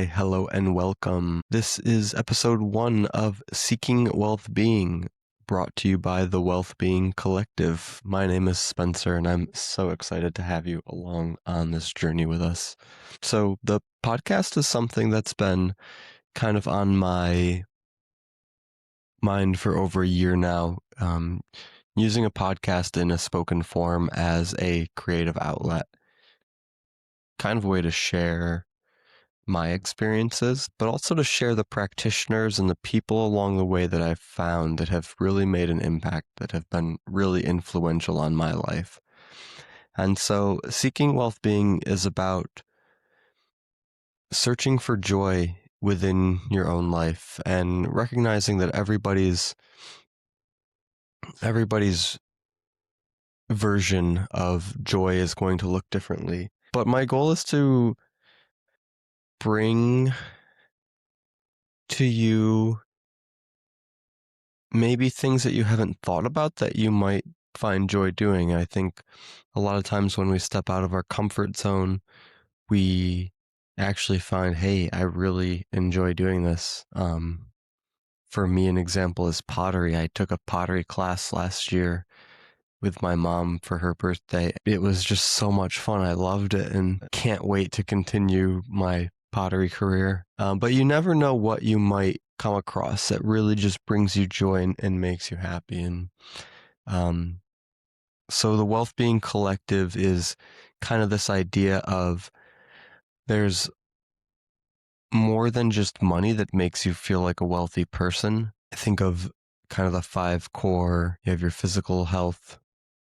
Hello and welcome. This is episode 1 of Seeking WealthBeing, brought to you by the WealthBeing Collective. My name is Spencer, and I'm so excited to have you along on this journey with us. So the podcast is something that's been kind of on my mind for over a year now. Using a podcast in a spoken form as a creative outlet, kind of a way to share my experiences, but also to share the practitioners and the people along the way that I've found that have really made an impact, that have been really influential on my life. And so Seeking WealthBeing is about searching for joy within your own life and recognizing that everybody's version of joy is going to look differently. But my goal is to bring to you maybe things that you haven't thought about that you might find joy doing. I think a lot of times when we step out of our comfort zone, we actually find, hey, I really enjoy doing this. For me, an example is pottery. I took a pottery class last year with my mom for her birthday. It was just so much fun. I loved it and can't wait to continue my pottery career. But you never know what you might come across that really just brings you joy and makes you happy. And so the WealthBeing Collective is kind of this idea of there's more than just money that makes you feel like a wealthy person. I think of kind of the 5 core. You have your physical health,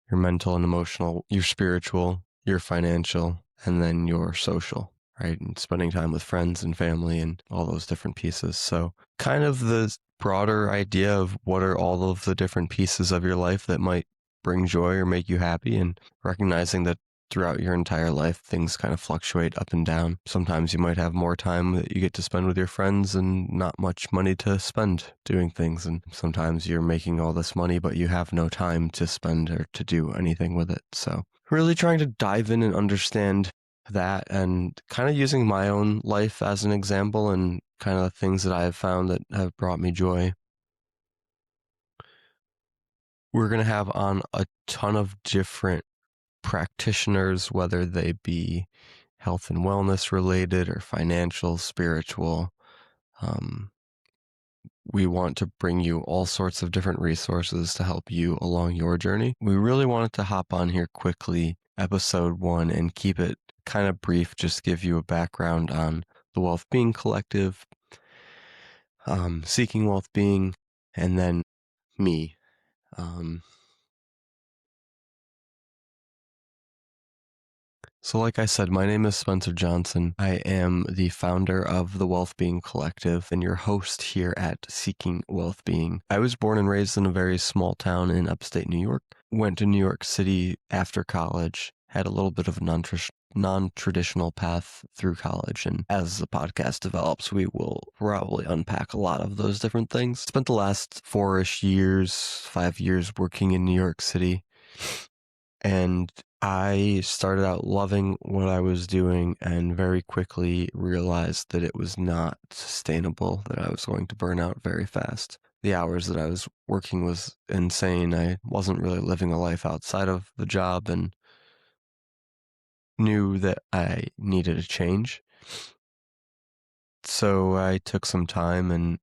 your mental and emotional, your spiritual, your financial, and then your social, right? And spending time with friends and family and all those different pieces. So kind of the broader idea of what are all of the different pieces of your life that might bring joy or make you happy, and recognizing that throughout your entire life, things kind of fluctuate up and down. Sometimes you might have more time that you get to spend with your friends and not much money to spend doing things. And sometimes you're making all this money, but you have no time to spend or to do anything with it. So really trying to dive in and understand that, and kind of using my own life as an example and kind of the things that I have found that have brought me joy. We're going to have on a ton of different practitioners, whether they be health and wellness related or financial, spiritual. We want to bring you all sorts of different resources to help you along your journey. We really wanted to hop on here quickly, episode 1, and keep it kind of brief, just give you a background on the WealthBeing Collective, Seeking WealthBeing, and then me. So like I said, my name is Spencer Johnson. I am the founder of the WealthBeing Collective and your host here at Seeking WealthBeing. I was born and raised in a very small town in upstate New York. Went to New York City after college, had a little bit of a non-traditional path through college. And as the podcast develops, we will probably unpack a lot of those different things. Spent the last 4-ish years, 5 years working in New York City. And I started out loving what I was doing and very quickly realized that it was not sustainable, that I was going to burn out very fast. The hours that I was working was insane. I wasn't really living a life outside of the job and knew that I needed a change. So I took some time and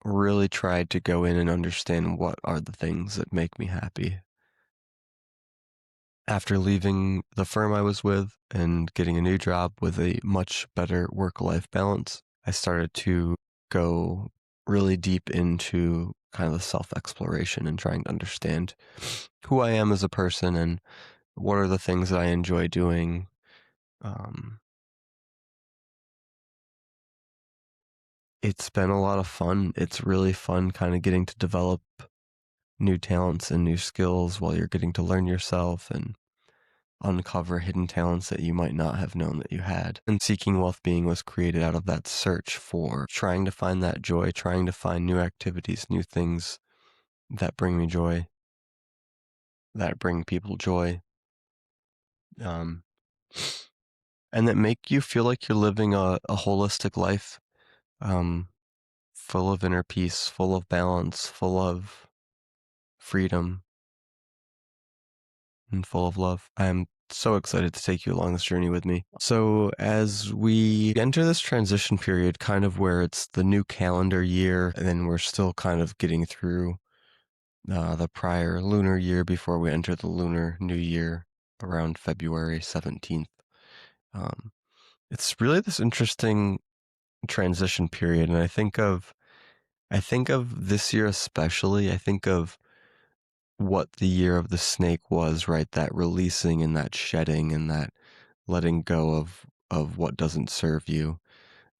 really tried to go in and understand what are the things that make me happy. After leaving the firm I was with and getting a new job with a much better work-life balance, I started to go really deep into kind of the self-exploration and trying to understand who I am as a person and what are the things that I enjoy doing. It's been a lot of fun. It's really fun kind of getting to develop new talents and new skills while you're getting to learn yourself and uncover hidden talents that you might not have known that you had. And Seeking WealthBeing was created out of that search for trying to find that joy, trying to find new activities, new things that bring me joy, that bring people joy. and that make you feel like you're living a holistic life, um, full of inner peace, full of balance, full of freedom, and full of love. I'm so excited to take you along this journey with me. So as we enter this transition period, kind of where it's the new calendar year, and then we're still kind of getting through the prior lunar year before we enter the lunar new year around February 17th. Um, it's really this interesting transition period, and I think of this year especially. I think of what the year of the snake was, right? That releasing and that shedding and that letting go of what doesn't serve you.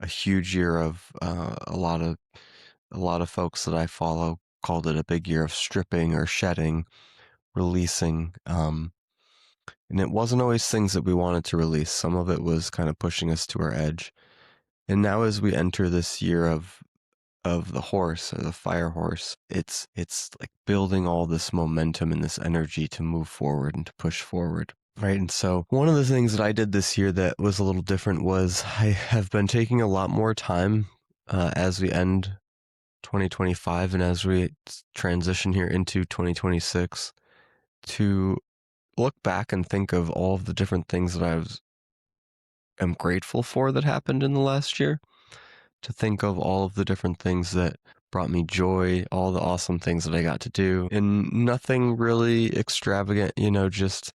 A huge year of a lot of folks that I follow called it a big year of stripping or shedding, releasing. And it wasn't always things that we wanted to release. Some of it was kind of pushing us to our edge. And now as we enter this year of the horse or the fire horse, it's like building all this momentum and this energy to move forward and to push forward. Right. And so one of the things that I did this year that was a little different was I have been taking a lot more time as we end 2025 and as we transition here into 2026 to look back and think of all of the different things that am grateful for that happened in the last year, to think of all of the different things that brought me joy, all the awesome things that I got to do, and nothing really extravagant, just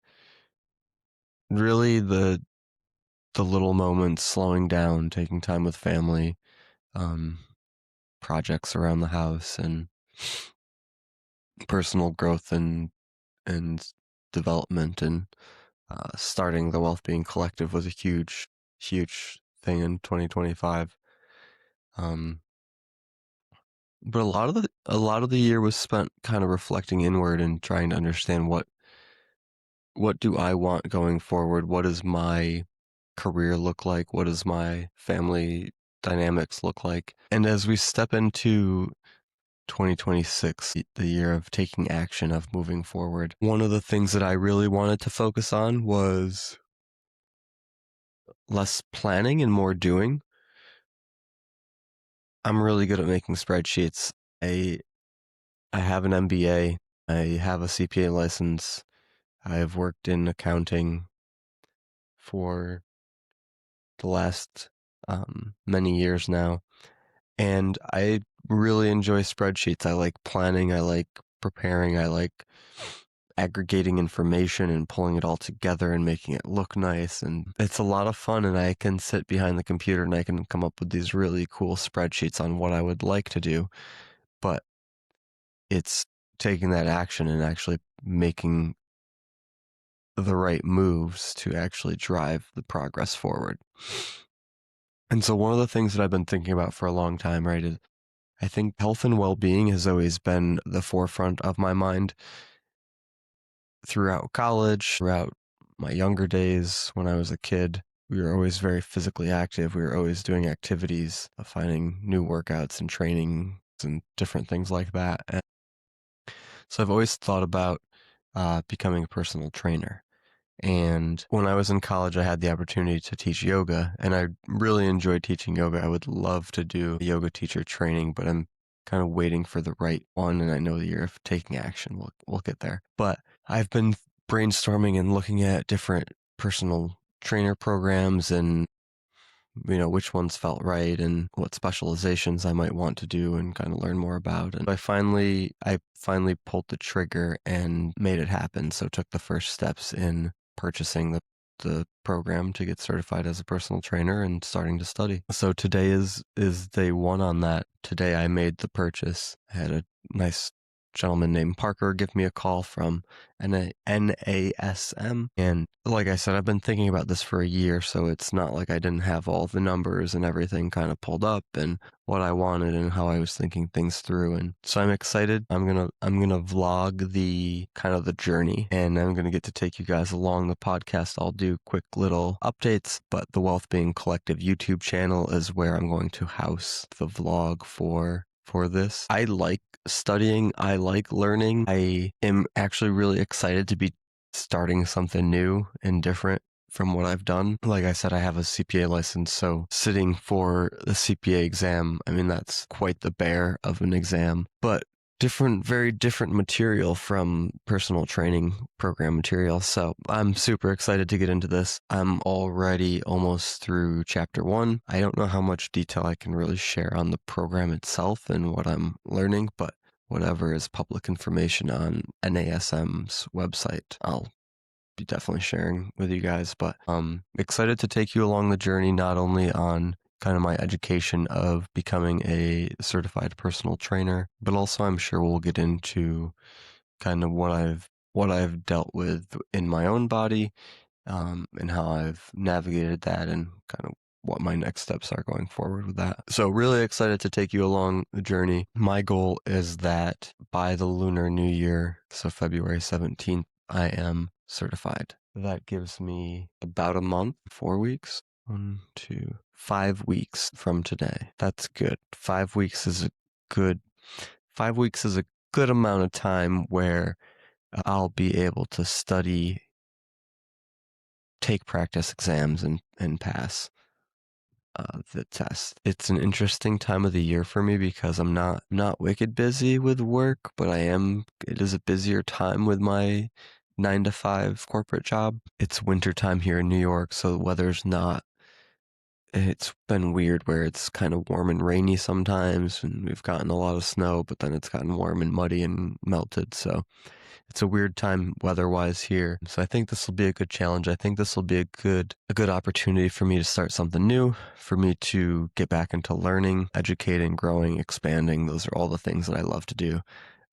really the little moments, slowing down, taking time with family, um, projects around the house, and personal growth and development, and starting the WealthBeing Collective was a huge thing in 2025. But a lot of the year was spent kind of reflecting inward and trying to understand what do I want going forward? What does my career look like? What does my family dynamics look like? And as we step into 2026, the year of taking action, of moving forward, one of the things that I really wanted to focus on was less planning and more doing. I'm really good at making spreadsheets. I I have an MBA. I have a CPA license. I've worked in accounting for the last many years now, and I really enjoy spreadsheets. I like planning. I like preparing. I like aggregating information and pulling it all together and making it look nice. And it's a lot of fun. And I can sit behind the computer and I can come up with these really cool spreadsheets on what I would like to do. But it's taking that action and actually making the right moves to actually drive the progress forward. And so one of the things that I've been thinking about for a long time, right, is I think health and well-being has always been the forefront of my mind throughout college, throughout my younger days when I was a kid. We were always very physically active. We were always doing activities, finding new workouts and trainings and different things like that. And so I've always thought about becoming a personal trainer. And when I was in college, I had the opportunity to teach yoga, and I really enjoyed teaching yoga. I would love to do yoga teacher training, but I'm kind of waiting for the right one. And I know the year of taking action, we'll get there. But I've been brainstorming and looking at different personal trainer programs and which ones felt right and what specializations I might want to do and kind of learn more about. And I finally pulled the trigger and made it happen. So took the first steps in purchasing the program to get certified as a personal trainer and starting to study. So today is day one on that. Today I made the purchase. I had a nice gentleman named Parker give me a call from NASM. And like I said, I've been thinking about this for a year, so it's not like I didn't have all the numbers and everything kind of pulled up and what I wanted and how I was thinking things through. And so I'm excited. I'm gonna vlog the kind of the journey, and I'm gonna get to take you guys along the podcast. I'll do quick little updates, but the WealthBeing Collective YouTube channel is where I'm going to house the vlog for this. I like studying. I like learning. I am actually really excited to be starting something new and different from what I've done. Like I said, I have a CPA license, so sitting for the CPA exam, I mean, that's quite the bear of an exam, but very different material from personal training program material. So I'm super excited to get into this. I'm already almost through chapter 1. I don't know how much detail I can really share on the program itself and what I'm learning, but whatever is public information on NASM's website, I'll be definitely sharing with you guys. But I'm excited to take you along the journey, not only on kind of my education of becoming a certified personal trainer, but also I'm sure we'll get into kind of what I've dealt with in my own body, and how I've navigated that, and kind of what my next steps are going forward with that. So really excited to take you along the journey. My goal is that by the Lunar New Year, so February 17th, I am certified. That gives me about a month, 4 weeks. 5 weeks from today. That's good. 5 weeks is a good 5 weeks is a good amount of time where I'll be able to study, take practice exams, and pass the test. It's an interesting time of the year for me because I'm not wicked busy with work, but it is a busier time with my 9 to 5 corporate job. It's winter time here in New York, so the weather's not, it's been weird where it's kind of warm and rainy sometimes, and we've gotten a lot of snow, but then it's gotten warm and muddy and melted. So it's a weird time weather-wise here. So I think this will be a good challenge. I think this will be a good opportunity for me to start something new, for me to get back into learning, educating, growing, expanding. Those are all the things that I love to do.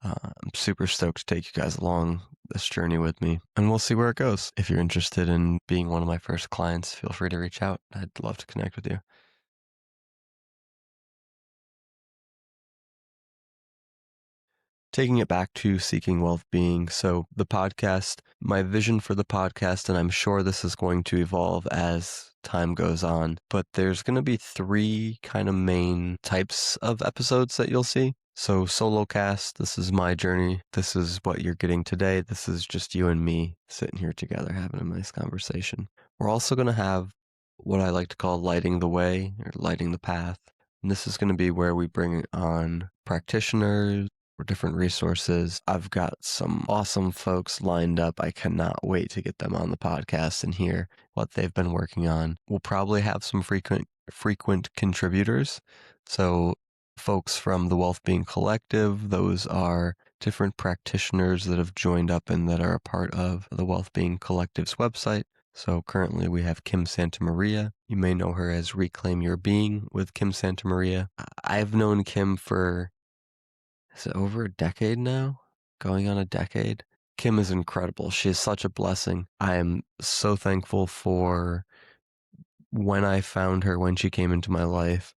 I'm super stoked to take you guys along this journey with me, and we'll see where it goes. If you're interested in being one of my first clients, feel free to reach out. I'd love to connect with you. Taking it back to Seeking Wealth Being. So the podcast, my vision for the podcast, and I'm sure this is going to evolve as time goes on, but there's going to be 3 kind of main types of episodes that you'll see. So solo cast, this is my journey. This is what you're getting today. This is just you and me sitting here together having a nice conversation. We're also going to have what I like to call lighting the way or lighting the path. And this is going to be where we bring on practitioners or different resources. I've got some awesome folks lined up. I cannot wait to get them on the podcast and hear what they've been working on. We'll probably have some frequent contributors. So folks from the WealthBeing Collective, those are different practitioners that have joined up and that are a part of the WealthBeing Collective's website. So currently we have Kim Santamaria. You may know her as Reclaim Your Being with Kim Santamaria. I've known Kim for, is it over a decade now? Going on a decade? Kim is incredible. She is such a blessing. I am so thankful for when I found her, when she came into my life.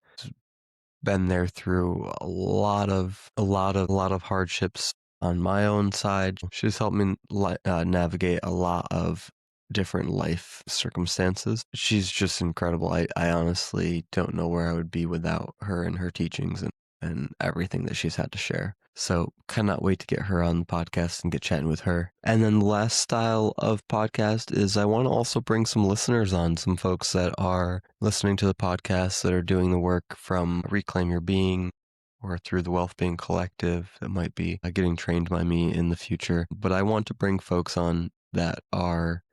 Been there through a lot of hardships on my own side. She's helped me navigate a lot of different life circumstances. She's just incredible. I honestly don't know where I would be without her and her teachings and everything that she's had to share. So cannot wait to get her on the podcast and get chatting with her. And then the last style of podcast is I want to also bring some listeners on, some folks that are listening to the podcast that are doing the work from Reclaim Your Being or through the WealthBeing Collective that might be getting trained by me in the future. But I want to bring folks on that are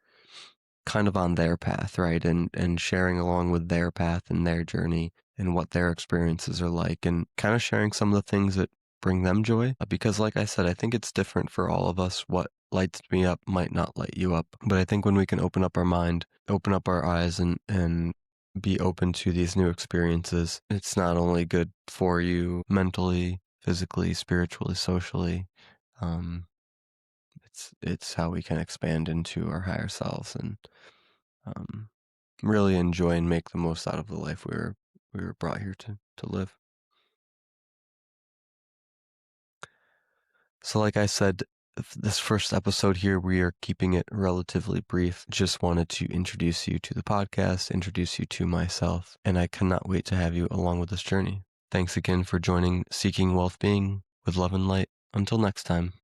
kind of on their path, right? And sharing along with their path and their journey and what their experiences are like, and kind of sharing some of the things that bring them joy. Because like I said, I think it's different for all of us. What lights me up might not light you up. But I think when we can open up our mind, open up our eyes, and be open to these new experiences, it's not only good for you mentally, physically, spiritually, socially. It's how we can expand into our higher selves and um, really enjoy and make the most out of the life we were brought here to live. So like I said, this first episode here, we are keeping it relatively brief. Just wanted to introduce you to the podcast, introduce you to myself, and I cannot wait to have you along with this journey. Thanks again for joining Seeking Wealth Being with love and light. Until next time.